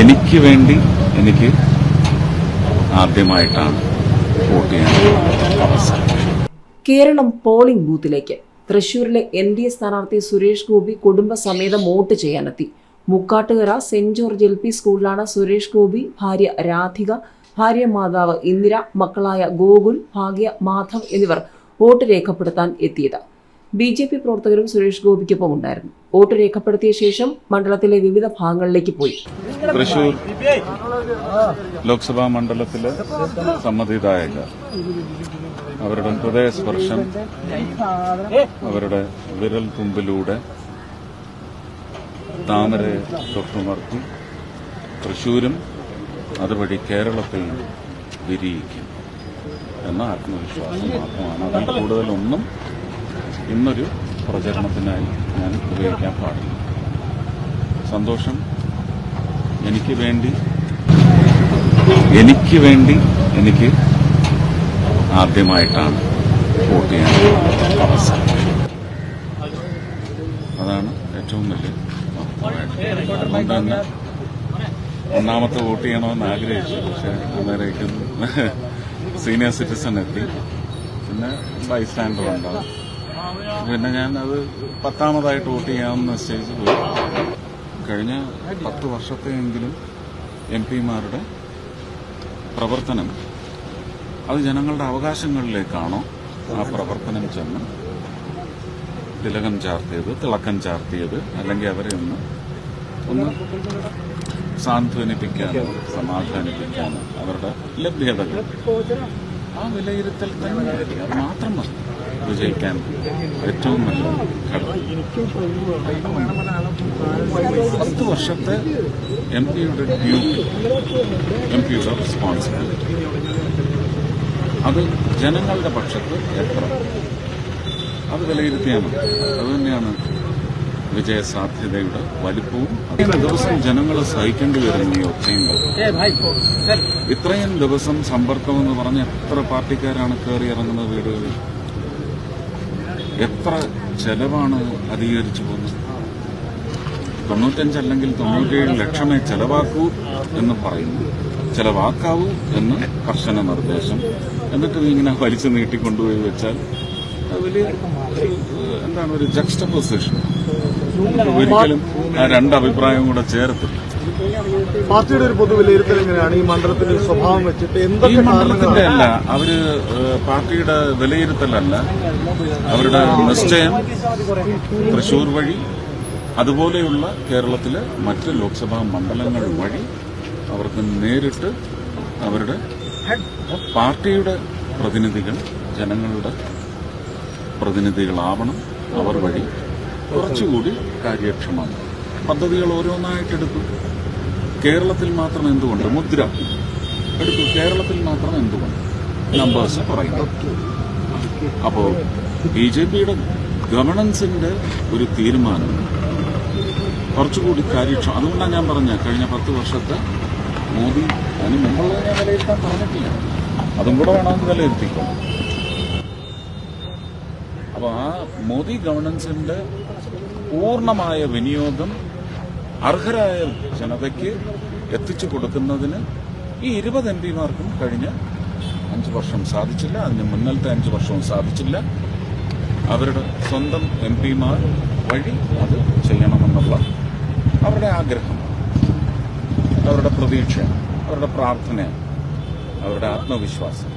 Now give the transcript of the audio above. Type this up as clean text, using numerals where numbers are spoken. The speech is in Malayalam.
എനിക്ക് വേണ്ടി എനിക്ക് ആദ്യമായിട്ടാണ് വോട്ട് ചെയ്യാൻ അവസരം. കേരളം പോളിംഗ് ബൂത്തിലേക്ക്. തൃശൂരിലെ NDA സ്ഥാനാർത്ഥി സുരേഷ് ഗോപി കുടുംബസമേതം വോട്ട് ചെയ്യാനെത്തി. മുക്കാട്ടുകര സെന്റ് ജോർജ് LP സ്കൂളിലാണ് സുരേഷ് ഗോപി, ഭാര്യ രാധിക, ഭാര്യ മാതാവ് ഇന്ദിര, മക്കളായ ഗോകുൽ, ഭാഗ്യ, മാധവ് എന്നിവർ വോട്ട് രേഖപ്പെടുത്താൻ എത്തിയത്. BJP പ്രവർത്തകരും സുരേഷ് ഗോപിക്കൊപ്പം ഉണ്ടായിരുന്നു. വോട്ട് രേഖപ്പെടുത്തിയ ശേഷം മണ്ഡലത്തിലെ വിവിധ ഭാഗങ്ങളിലേക്ക് പോയി. തൃശൂർ ലോക്സഭാ മണ്ഡലത്തിലെ സമ്മതിദായകർ അവരുടെ ഹൃദയസ്പർശം അവരുടെ വിരൽ തുമ്പിലൂടെ താമരെ തൊട്ടുമർത്തി തൃശൂരും അതുവഴി കേരളത്തെയും വിരിയിക്കും എന്ന ആത്മവിശ്വാസം മാത്രമാണ്. അതിൽ കൂടുതലൊന്നും ഇന്നൊരു പ്രചരണത്തിനായി ഞാൻ ഉപയോഗിക്കാൻ പാടില്ല. സന്തോഷം. എനിക്ക് വേണ്ടി എനിക്ക് ആദ്യമായിട്ടാണ് വോട്ട് ചെയ്യാൻ അവസരം. അതാണ് ഏറ്റവും വലിയ. അതുകൊണ്ട് തന്നെ ഒന്നാമത്തെ വോട്ട് ചെയ്യണമെന്ന് ആഗ്രഹിച്ചു. പക്ഷെ അന്നേരേക്കും സീനിയർ സിറ്റിസൺ എത്തി, പിന്നെ ബൈസ്റ്റാൻഡർ ഉണ്ടാവും. പിന്നെ ഞാൻ അത് 10ാമതായിട്ട് വോട്ട് ചെയ്യാമെന്ന് നിശ്ചയിച്ചു പോയി. കഴിഞ്ഞ 10 വർഷത്തെയെങ്കിലും MP-മാരുടെ പ്രവർത്തനം അത് ജനങ്ങളുടെ അവകാശങ്ങളിലേക്കാണോ ആ പ്രവർത്തനം ചെന്ന് തിലകം ചാർത്തിയത് അല്ലെങ്കിൽ അവരെ ഒന്ന് സാന്ത്വനിപ്പിക്കാനോ സമാധാനിപ്പിക്കാനോ അവരുടെ ലഭ്യതകൾ ആ വിലയിരുത്തൽ തന്നെ അത് മാത്രം മതി വിജയിക്കാൻ ഏറ്റവും നല്ല ഘടകം. 10 വർഷത്തെ MP-യുടെ ഡ്യൂട്ടി, MP-യുടെ റെസ്പോൺസിബിലിറ്റി അത് ജനങ്ങളുടെ പക്ഷത്ത് എത്ര അത് വിലയിരുത്തിയാൽ മതി. അതുതന്നെയാണ് വിജയസാധ്യതയുടെ വലിപ്പവും. അതിന് ദിവസം ജനങ്ങൾ സഹിക്കേണ്ടി വരുന്നു ഈ ഒച്ചയും. ഇത്രയും ദിവസം സമ്പർക്കമെന്ന് പറഞ്ഞ് എത്ര പാർട്ടിക്കാരാണ് കയറിയിറങ്ങുന്നത് വീടുകളിൽ? എത്ര ചെലവാണ് അധികരിച്ചു പോകുന്നത്? 95 അല്ലെങ്കിൽ 97 ലക്ഷമേ ചെലവാക്കൂ എന്ന് പറയുന്നു. ചെലവാക്കാവൂ എന്ന് കർശന നിർദ്ദേശം. എന്നിട്ട് ഇങ്ങനെ വലിച്ചു നീട്ടിക്കൊണ്ടുപോയി വെച്ചാൽ അത് വലിയ എന്താണ് ഒരു ജക്സ്റ്റപോസിഷൻ. ഒരിക്കലും ആ രണ്ടഭിപ്രായവും കൂടെ ചേർത്തില്ല. പാർട്ടിയുടെ ഒരു പൊതു വിലയിരുത്തൽ എങ്ങനെയാണ് ഈ മണ്ഡലത്തിന്റെ സ്വഭാവം വെച്ചിട്ട്? ഈ മണ്ഡലത്തിന്റെ അല്ല, അവര് പാർട്ടിയുടെ വിലയിരുത്തലല്ല, അവരുടെ നിശ്ചയം തൃശൂർ വഴി അതുപോലെയുള്ള കേരളത്തിലെ മറ്റ് ലോക്സഭാ മണ്ഡലങ്ങൾ വഴി അവർക്ക് നേരിട്ട് അവരുടെ പാർട്ടിയുടെ പ്രതിനിധികൾ ജനങ്ങളുടെ പ്രതിനിധികളാവണം. അവർ വഴി കുറച്ചുകൂടി കാര്യക്ഷമമാണ്. പദ്ധതികൾ ഓരോന്നായിട്ടെടുത്തു. കേരളത്തിൽ മാത്രം എന്തുകൊണ്ട് മുദ്ര എടുത്തു? കേരളത്തിൽ മാത്രം എന്തുകൊണ്ട് നമ്പേഴ്സ് പറയുന്നു? അപ്പോൾ BJP-യുടെ ഗവർണൻസിന്റെ ഒരു തീരുമാനം കുറച്ചുകൂടി കാര്യക്ഷമം. അതുകൊണ്ടാണ് ഞാൻ പറഞ്ഞ കഴിഞ്ഞ 10 വർഷത്തെ മോദി അതിന് മുമ്പുള്ള ഞാൻ വിലയിരുത്താൻ പറഞ്ഞിട്ടില്ല. അതും കൂടെ വേണമെന്ന് വിലയിരുത്തിക്കോളാം. അപ്പോൾ ആ മോദി ഗവർണൻസിന്റെ പൂർണ്ണമായ വിനിയോഗം അർഹരായ ജനതയ്ക്ക് എത്തിച്ചു കൊടുക്കുന്നതിന് ഈ 20 MP-മാർക്കും കഴിഞ്ഞ 5 വർഷം സാധിച്ചില്ല. അതിന് മുന്നലത്തെ 5 വർഷവും സാധിച്ചില്ല. അവരുടെ സ്വന്തം MP-മാർ വഴി അത് ചെയ്യണമെന്നുള്ള അവരുടെ ആഗ്രഹം, അവരുടെ പ്രതീക്ഷ, അവരുടെ പ്രാർത്ഥന, അവരുടെ ആത്മവിശ്വാസം